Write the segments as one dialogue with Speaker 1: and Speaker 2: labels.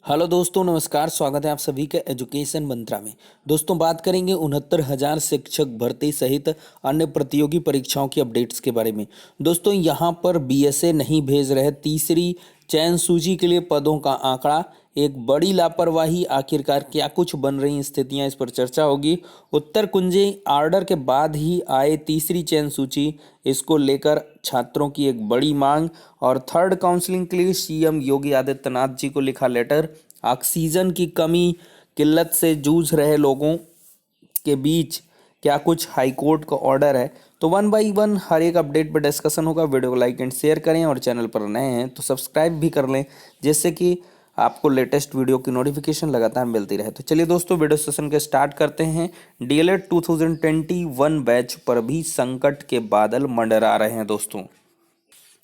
Speaker 1: Hello दोस्तों, नमस्कार। स्वागत है आप सभी का एजुकेशन मंत्रा में। दोस्तों, बात करेंगे 69,000 शिक्षक भर्ती सहित अन्य प्रतियोगी परीक्षाओं की अपडेट्स के बारे में। दोस्तों, यहाँ पर बीएसए नहीं भेज रहे तीसरी चयन सूची के लिए पदों का आंकड़ा, एक बड़ी लापरवाही, आखिरकार क्या कुछ बन रही स्थितियां, इस पर चर्चा होगी। उत्तर कुंजी आर्डर के बाद ही आए तीसरी चयन सूची, इसको लेकर छात्रों की एक बड़ी मांग। और थर्ड काउंसलिंग के लिए सीएम योगी आदित्यनाथ जी को लिखा लेटर। ऑक्सीजन की कमी, किल्लत से जूझ रहे लोगों के बीच क्या कुछ हाईकोर्ट का ऑर्डर है। तो वन बाई वन हर एक अपडेट पर डिस्कशन होगा। वीडियो को लाइक एंड शेयर करें और चैनल पर नए हैं तो सब्सक्राइब भी कर लें, जिससे कि आपको लेटेस्ट वीडियो की नोटिफिकेशन लगातार मिलती रहे। तो चलिए दोस्तों, वीडियो सेशन के स्टार्ट करते हैं। डीएलएड 2021 बैच पर भी संकट के बादल मंडरा रहे हैं। दोस्तों,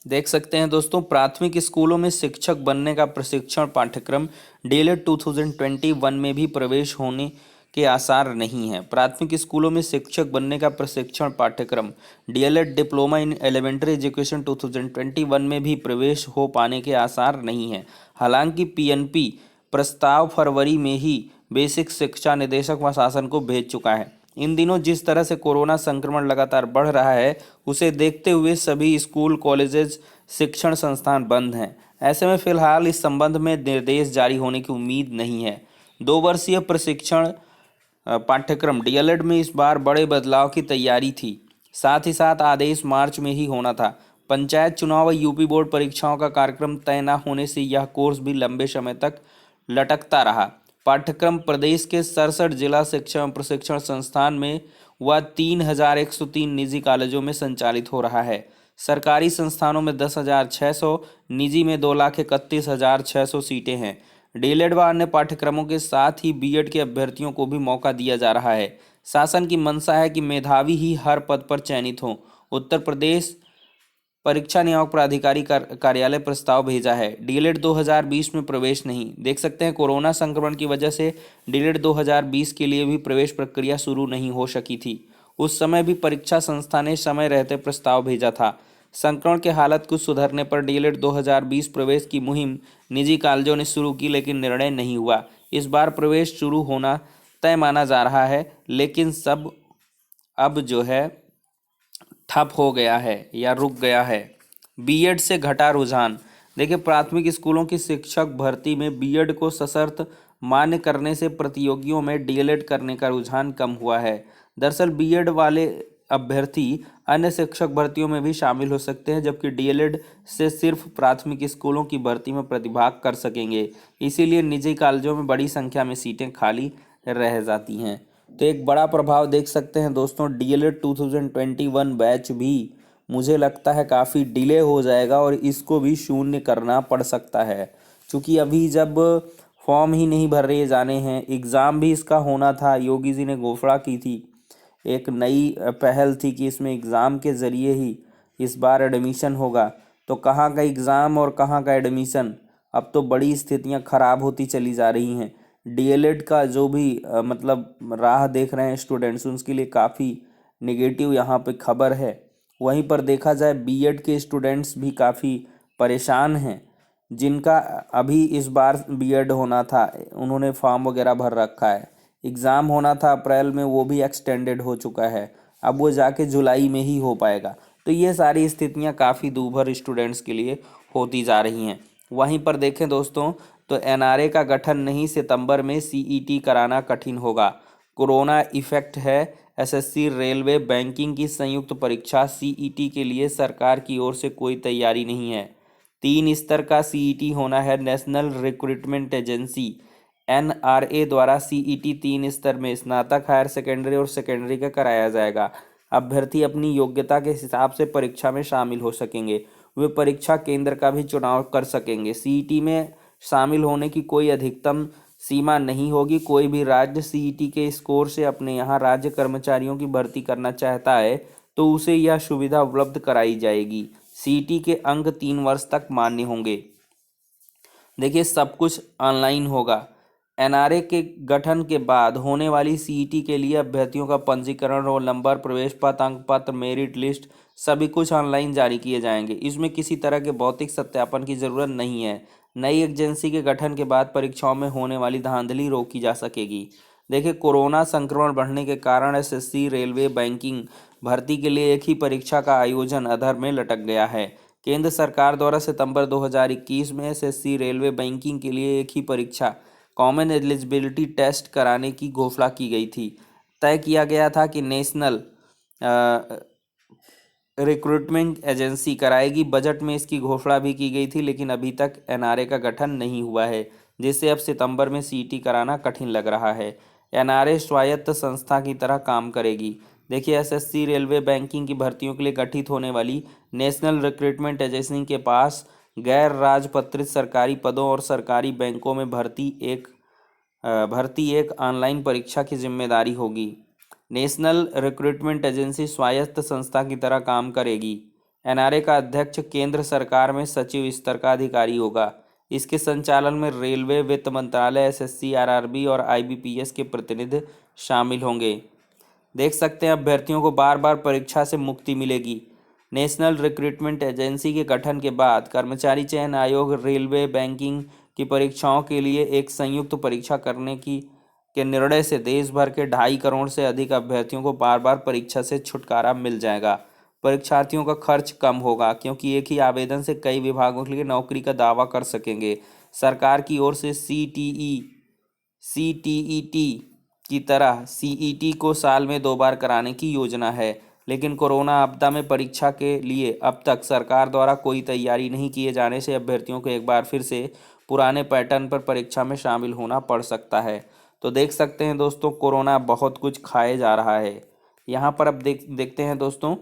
Speaker 1: देख सकते हैं दोस्तों, प्राथमिक स्कूलों में शिक्षक बनने का प्रशिक्षण पाठ्यक्रम डीएलएड 2021 में भी प्रवेश होने के आसार नहीं है। प्राथमिक स्कूलों में शिक्षक बनने का प्रशिक्षण पाठ्यक्रम DElEd diploma in elementary education 2021 में भी प्रवेश हो पाने के आसार नहीं है। हालांकि पीएनपी प्रस्ताव फरवरी में ही बेसिक शिक्षा निदेशक व शासन को भेज चुका है। इन दिनों जिस तरह से कोरोना संक्रमण लगातार बढ़ रहा है, उसे देखते हुए सभी स्कूल, कॉलेजेस, शिक्षण संस्थान बंद हैं। ऐसे में फिलहाल इस संबंध में निर्देश जारी होने की उम्मीद नहीं है। 2 वर्षीय प्रशिक्षण पाठ्यक्रम डीएलएड में इस बार बड़े बदलाव की तैयारी थी। साथ ही साथ आदेश मार्च में ही होना था। पंचायत चुनाव व यूपी बोर्ड परीक्षाओं का कार्यक्रम तय न होने से यह कोर्स भी लंबे समय तक लटकता रहा। पाठ्यक्रम प्रदेश के 67 जिला शिक्षा एवं प्रशिक्षण संस्थान में व 3,103 निजी कॉलेजों में संचालित हो रहा है। सरकारी संस्थानों में 10,600, निजी में 2,31,600 सीटें हैं। डीएलएड व अन्य पाठ्यक्रमों के साथ ही बीएड के अभ्यर्थियों को भी मौका दिया जा रहा है। शासन की मंशा है कि मेधावी ही हर पद पर चयनित हों। उत्तर प्रदेश परीक्षा नियामक प्राधिकारी कार्यालय प्रस्ताव भेजा है। डीएलएड 2020 में प्रवेश नहीं। देख सकते हैं, कोरोना संक्रमण की वजह से डीएलएड 2020 के लिए भी प्रवेश प्रक्रिया शुरू नहीं हो सकी थी। उस समय भी परीक्षा संस्था ने समय रहते प्रस्ताव भेजा था। संक्रमण के हालत कुछ सुधरने पर डीएलएड 2020 प्रवेश की मुहिम निजी कॉलेजों ने शुरू की, लेकिन निर्णय नहीं हुआ। इस बार प्रवेश शुरू होना तय माना जा रहा है, लेकिन सब अब जो है ठप हो गया है या रुक गया है। बीएड से घटा रुझान। देखिए, प्राथमिक स्कूलों की शिक्षक भर्ती में बीएड को सशर्त मान्य करने से प्रतियोगियों में डीएलएड करने का रुझान कम हुआ है। दरअसल बीएड वाले अभ्यर्थी अन्य शिक्षक भर्तियों में भी शामिल हो सकते हैं, जबकि डीएलएड से सिर्फ प्राथमिक स्कूलों की भर्ती में प्रतिभाग कर सकेंगे। इसीलिए निजी कॉलेजों में बड़ी संख्या में सीटें खाली रह जाती हैं। तो एक बड़ा प्रभाव देख सकते हैं दोस्तों, डीएलएड 2021 बैच भी मुझे लगता है काफ़ी डिले हो जाएगा और इसको भी शून्य करना पड़ सकता है, क्योंकि अभी जब फॉर्म ही नहीं भर रहे जाने हैं, एग्ज़ाम भी इसका होना था। योगी जी ने घोषणा की थी, एक नई पहल थी कि इसमें एग्ज़ाम के ज़रिए ही इस बार एडमिशन होगा। तो कहाँ का एग्ज़ाम और कहाँ का एडमिशन, अब तो बड़ी स्थितियां खराब होती चली जा रही हैं। डीएलएड का जो भी मतलब राह देख रहे हैं स्टूडेंट्स, उनके लिए काफ़ी नेगेटिव यहाँ पे खबर है। वहीं पर देखा जाए, बीएड के स्टूडेंट्स भी काफ़ी परेशान हैं, जिनका अभी इस बार बीएड होना था, उन्होंने फॉर्म वगैरह भर रखा है। एग्ज़ाम होना था अप्रैल में, वो भी एक्सटेंडेड हो चुका है। अब वो जाके जुलाई में ही हो पाएगा। तो ये सारी स्थितियाँ काफ़ी दूभर स्टूडेंट्स के लिए होती जा रही हैं। वहीं पर देखें दोस्तों, तो एनआरए का गठन नहीं, सितंबर में सीईटी कराना कठिन होगा। कोरोना इफेक्ट है। एसएससी, रेलवे, बैंकिंग की संयुक्त परीक्षा सीईटी के लिए सरकार की ओर से कोई तैयारी नहीं है। 3 स्तर का सीईटी होना है। नेशनल रिक्रूटमेंट एजेंसी एनआरए द्वारा सीईटी 3 स्तर में स्नातक, हायर सेकेंडरी और सेकेंडरी का कराया जाएगा। अभ्यर्थी अपनी योग्यता के हिसाब से परीक्षा में शामिल हो सकेंगे। वे परीक्षा केंद्र का भी चुनाव कर सकेंगे। सीईटी में शामिल होने की कोई अधिकतम सीमा नहीं होगी। कोई भी राज्य सीईटी के स्कोर से अपने यहाँ राज्य कर्मचारियों की भर्ती करना चाहता है तो उसे यह सुविधा उपलब्ध कराई जाएगी। सीईटी के अंक 3 वर्ष तक मान्य होंगे। देखिए, सब कुछ ऑनलाइन होगा। एनआरए के गठन के बाद होने वाली सीईटी के लिए अभ्यर्थियों का पंजीकरण, रोल नंबर, प्रवेश पत्र, अंक पत्र, मेरिट लिस्ट सभी कुछ ऑनलाइन जारी किए जाएंगे। इसमें किसी तरह के भौतिक सत्यापन की जरूरत नहीं है। नई एजेंसी के गठन के बाद परीक्षाओं में होने वाली धांधली रोकी जा सकेगी। देखिए, कोरोना संक्रमण बढ़ने के कारण एसएससी, रेलवे, बैंकिंग भर्ती के लिए एक ही परीक्षा का आयोजन अधर में लटक गया है। केंद्र सरकार द्वारा सितंबर 2021 में एसएससी, रेलवे, बैंकिंग के लिए एक ही परीक्षा कॉमन एलिजिबिलिटी टेस्ट कराने की घोषणा की गई थी। तय किया गया था कि नेशनल रिक्रूटमेंट एजेंसी कराएगी। बजट में इसकी घोषणा भी की गई थी, लेकिन अभी तक एनआरए का गठन नहीं हुआ है, जिससे अब सितंबर में सीईटी कराना कठिन लग रहा है। एनआरए स्वायत्त संस्था की तरह काम करेगी। देखिए, एसएससी, रेलवे, बैंकिंग की भर्तियों के लिए गठित होने वाली नेशनल रिक्रूटमेंट एजेंसी के पास गैर राजपत्रित सरकारी पदों और सरकारी बैंकों में भर्ती एक ऑनलाइन परीक्षा की जिम्मेदारी होगी। नेशनल रिक्रूटमेंट एजेंसी स्वायत्त संस्था की तरह काम करेगी। एनआरए का अध्यक्ष केंद्र सरकार में सचिव स्तर का अधिकारी होगा। इसके संचालन में रेलवे, वित्त मंत्रालय, एसएससी, आरआरबी और आईबीपीएस के प्रतिनिधि शामिल होंगे। देख सकते हैं, अभ्यर्थियों को बार बार परीक्षा से मुक्ति मिलेगी। नेशनल रिक्रूटमेंट एजेंसी के गठन के बाद कर्मचारी चयन आयोग रेलवे, बैंकिंग की परीक्षाओं के लिए एक संयुक्त परीक्षा करने के निर्णय से देश भर के 2.5 करोड़ से अधिक अभ्यर्थियों को बार बार परीक्षा से छुटकारा मिल जाएगा। परीक्षार्थियों का खर्च कम होगा, क्योंकि एक ही आवेदन से कई विभागों के लिए नौकरी का दावा कर सकेंगे। सरकार की ओर से सीटीईटी की तरह सीईटी को साल में 2 बार कराने की योजना है, लेकिन कोरोना आपदा में परीक्षा के लिए अब तक सरकार द्वारा कोई तैयारी नहीं किए जाने से अभ्यर्थियों को एक बार फिर से पुराने पैटर्न पर परीक्षा में शामिल होना पड़ सकता है। तो देख सकते हैं दोस्तों, कोरोना बहुत कुछ खाए जा रहा है। यहाँ पर अब देखते हैं दोस्तों,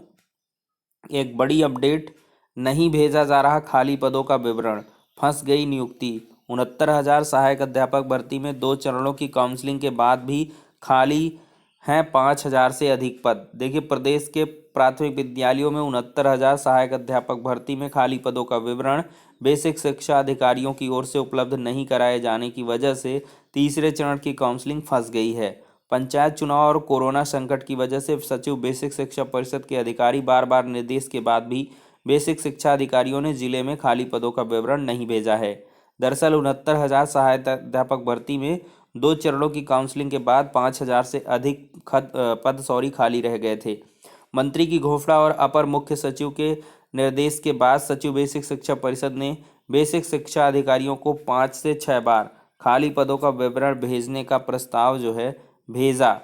Speaker 1: एक बड़ी अपडेट, नहीं भेजा जा रहा खाली पदों का विवरण, फंस गई नियुक्ति। 69,000 सहायक अध्यापक भर्ती में 2 चरणों की काउंसलिंग के बाद भी खाली हैं 5,000 से अधिक पद। देखिए, प्रदेश के प्राथमिक विद्यालयों में 69,000 सहायक अध्यापक भर्ती में खाली पदों का विवरण बेसिक शिक्षा अधिकारियों की ओर से उपलब्ध नहीं कराए जाने की वजह से तीसरे चरण की काउंसलिंग फंस गई है। पंचायत चुनाव और कोरोना संकट की वजह से सचिव बेसिक शिक्षा परिषद के अधिकारी बार बार निर्देश के बाद भी बेसिक शिक्षा अधिकारियों ने जिले में खाली पदों का विवरण नहीं भेजा है। दरअसल 69,000 सहायक अध्यापक भर्ती में 2 चरणों की काउंसलिंग के बाद 5,000 से अधिक पद खाली रह गए थे। मंत्री की घोषणा और अपर मुख्य सचिव के निर्देश के बाद सचिव बेसिक शिक्षा परिषद ने बेसिक शिक्षा अधिकारियों को 5 से 6 बार खाली पदों का विवरण भेजने का प्रस्ताव जो है भेजा,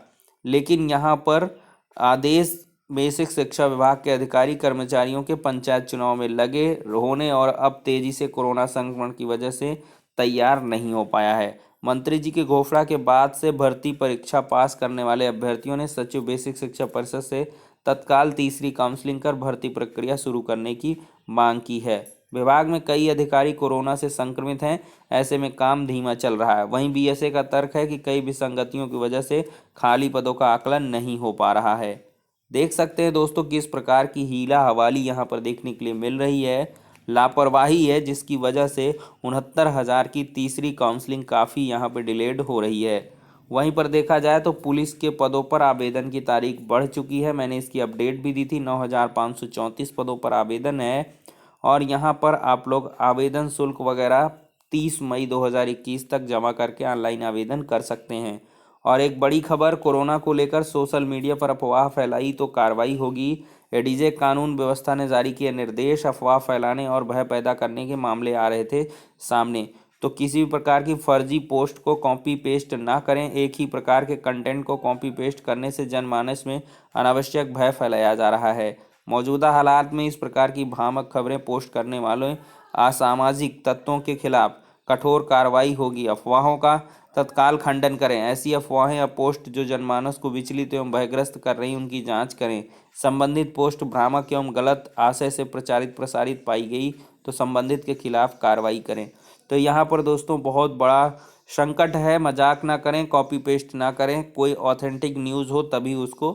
Speaker 1: लेकिन यहाँ पर आदेश बेसिक शिक्षा विभाग के अधिकारी कर्मचारियों के पंचायत चुनाव में लगे होने और अब तेजी से कोरोना संक्रमण की वजह से तैयार नहीं हो पाया है। मंत्री जी की घोषणा के बाद से भर्ती परीक्षा पास करने वाले अभ्यर्थियों ने सचिव बेसिक शिक्षा परिषद से तत्काल तीसरी काउंसलिंग कर भर्ती प्रक्रिया शुरू करने की मांग की है। विभाग में कई अधिकारी कोरोना से संक्रमित हैं, ऐसे में काम धीमा चल रहा है। वहीं बीएसए का तर्क है कि कई विसंगतियों की वजह से खाली पदों का आकलन नहीं हो पा रहा है। देख सकते हैं दोस्तों, किस प्रकार की हीला हवाली यहाँ पर देखने के लिए मिल रही है, लापरवाही है, जिसकी वजह से 69,000 की तीसरी काउंसलिंग काफ़ी यहाँ पर डिलेड हो रही है। वहीं पर देखा जाए तो पुलिस के पदों पर आवेदन की तारीख बढ़ चुकी है। मैंने इसकी अपडेट भी दी थी। 9,534 पदों पर आवेदन है और यहाँ पर आप लोग आवेदन शुल्क वगैरह 30 मई 2021 तक जमा करके ऑनलाइन आवेदन कर सकते हैं। और एक बड़ी खबर, कोरोना को लेकर सोशल मीडिया पर अफवाह फैलाई तो कार्रवाई होगी। एडीजे कानून व्यवस्था ने जारी किए निर्देश। अफवाह फैलाने और भय पैदा करने के मामले आ रहे थे सामने, तो किसी भी प्रकार की फर्जी पोस्ट को कॉपी पेस्ट ना करें। एक ही प्रकार के कंटेंट को कॉपी पेस्ट करने से जनमानस में अनावश्यक भय फैलाया जा रहा है। मौजूदा हालात में इस प्रकार की भ्रामक खबरें पोस्ट करने वालों असामाजिक तत्वों के खिलाफ कठोर कार्रवाई होगी। अफवाहों का तत्काल खंडन करें। ऐसी अफवाहें या पोस्ट जो जनमानस को विचलित एवं भयग्रस्त कर रही उनकी जांच करें। संबंधित पोस्ट भ्रामक एवं गलत आशय से प्रसारित पाई गई तो संबंधित के खिलाफ कार्रवाई करें। तो यहाँ पर दोस्तों बहुत बड़ा संकट है। मजाक ना करें, कॉपी पेस्ट ना करें। कोई ऑथेंटिक न्यूज़ हो तभी उसको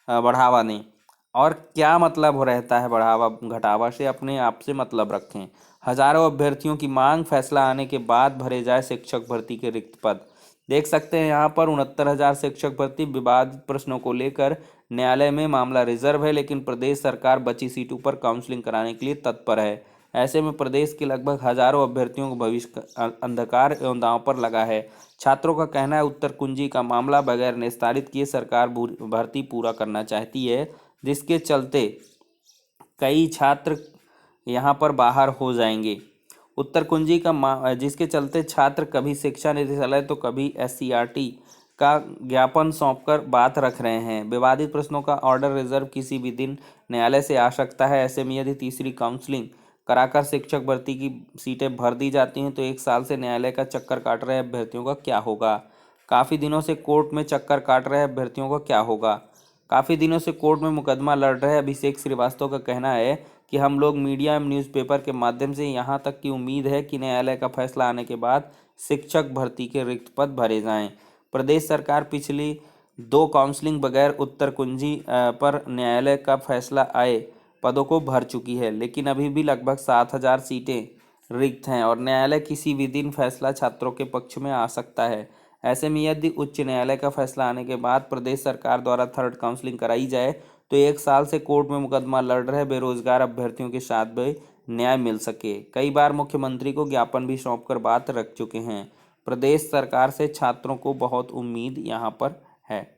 Speaker 1: बढ़ावा दें। और क्या मतलब हो रहता है बढ़ावा घटावा से, अपने आप से मतलब रखें। हजारों अभ्यर्थियों की मांग, फैसला आने के बाद भरे जाए शिक्षक भर्ती के रिक्त पद। देख सकते हैं यहाँ पर 69,000 शिक्षक भर्ती विवादित प्रश्नों को लेकर न्यायालय में मामला रिजर्व है, लेकिन प्रदेश सरकार बची सीटों पर काउंसलिंग कराने के लिए तत्पर है। ऐसे में प्रदेश के लगभग हजारों अभ्यर्थियों को भविष्य का अंधकार एवं दांव पर लगा है। छात्रों का कहना है उत्तर कुंजी का मामला बगैर निस्तारित किए सरकार भर्ती पूरा करना चाहती है, जिसके चलते कई छात्र यहाँ पर बाहर हो जाएंगे। उत्तर कुंजी का जिसके चलते छात्र कभी शिक्षा निदेशालय तो कभी SCRT का ज्ञापन सौंपकर बात रख रहे हैं। विवादित प्रश्नों का ऑर्डर रिजर्व किसी भी दिन न्यायालय से आ सकता है। ऐसे में यदि तीसरी काउंसलिंग कराकर शिक्षक भर्ती की सीटें भर दी जाती हैं तो 1 साल से न्यायालय का चक्कर काट रहे अभ्यर्थियों का क्या होगा। काफ़ी दिनों से कोर्ट में चक्कर काट रहे अभ्यर्थियों का क्या होगा। काफ़ी दिनों से कोर्ट में मुकदमा लड़ रहे अभिषेक श्रीवास्तव का कहना है कि हम लोग मीडिया एवं न्यूज़पेपर के माध्यम से यहाँ तक की उम्मीद है कि न्यायालय का फैसला आने के बाद शिक्षक भर्ती के रिक्त पद भरे जाएं। प्रदेश सरकार पिछली 2 काउंसलिंग बगैर उत्तर कुंजी पर न्यायालय का फैसला आए पदों को भर चुकी है, लेकिन अभी भी लगभग 7,000 सीटें रिक्त हैं और न्यायालय किसी भी दिन फैसला छात्रों के पक्ष में आ सकता है। ऐसे में यदि उच्च न्यायालय का फैसला आने के बाद प्रदेश सरकार द्वारा थर्ड काउंसलिंग कराई जाए तो 1 साल से कोर्ट में मुकदमा लड़ रहे बेरोजगार अभ्यर्थियों के साथ भी न्याय मिल सके। कई बार मुख्यमंत्री को ज्ञापन भी सौंपकर बात रख चुके हैं। प्रदेश सरकार से छात्रों को बहुत उम्मीद यहाँ पर है।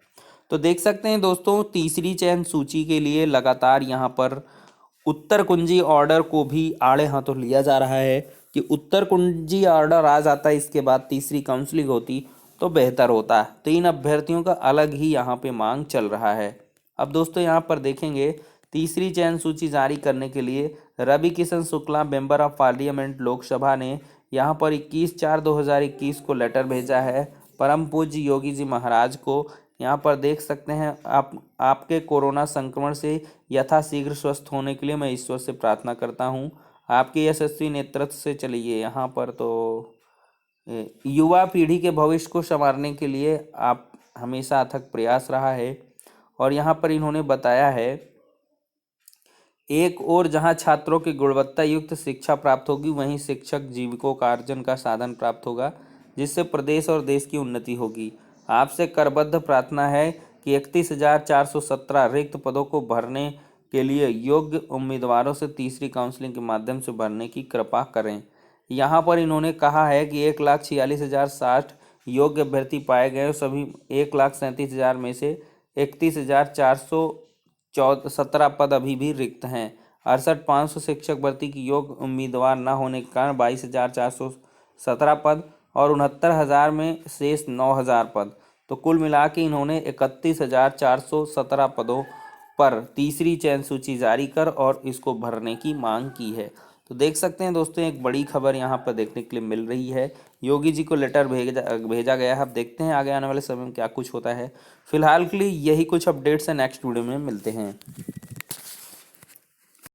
Speaker 1: तो देख सकते हैं दोस्तों, तीसरी चयन सूची के लिए लगातार यहाँ पर उत्तर कुंजी ऑर्डर को भी आड़े हाथों लिया जा रहा है कि उत्तर कुंजी ऑर्डर आ जाता है, इसके बाद तीसरी काउंसलिंग होती तो बेहतर होता। तो इन अभ्यर्थियों का अलग ही यहाँ पे मांग चल रहा है। अब दोस्तों यहाँ पर देखेंगे तीसरी चयन सूची जारी करने के लिए Ravi Kishan Shukla member of parliament Lok Sabha ने यहाँ पर 21/4/2021 को लेटर भेजा है परम पूज्य योगी जी महाराज को। यहाँ पर देख सकते हैं आपके कोरोना संक्रमण से यथाशीघ्र स्वस्थ होने के लिए मैं ईश्वर से प्रार्थना करता हूँ। आपके यशस्वी नेतृत्व से चलिए यहाँ पर तो युवा पीढ़ी के भविष्य को संवारने के लिए आप हमेशा अथक प्रयास रहा है। और यहाँ पर इन्होंने बताया है एक और जहाँ छात्रों की गुणवत्ता युक्त शिक्षा प्राप्त होगी वहीं शिक्षक जीविकोपार्जन का साधन प्राप्त होगा, जिससे प्रदेश और देश की उन्नति होगी। आपसे करबद्ध प्रार्थना है कि 31,417 रिक्त पदों को भरने के लिए योग्य उम्मीदवारों से तीसरी काउंसलिंग के माध्यम से भरने की कृपा करें। यहाँ पर इन्होंने कहा है कि 1,46,060 योग्य अभ्यर्थी पाए गए, सभी 1,37,000 में से 31,417 पद अभी भी रिक्त हैं। 68,500 शिक्षक भर्ती की योग्य उम्मीदवार न होने के कारण 22,417 पद और 69,000 में शेष 9,000 पद, तो कुल मिला के इन्होंने 31,417 पदों पर तीसरी चयन सूची जारी कर और इसको भरने की मांग की है। तो देख सकते हैं दोस्तों, एक बड़ी खबर यहाँ पर देखने के लिए मिल रही है। योगी जी को लेटर भेजा गया है। अब देखते हैं आगे आने वाले समय में क्या कुछ होता है। फिलहाल के लिए यही कुछ अपडेट्स हैं, नेक्स्ट वीडियो में मिलते हैं।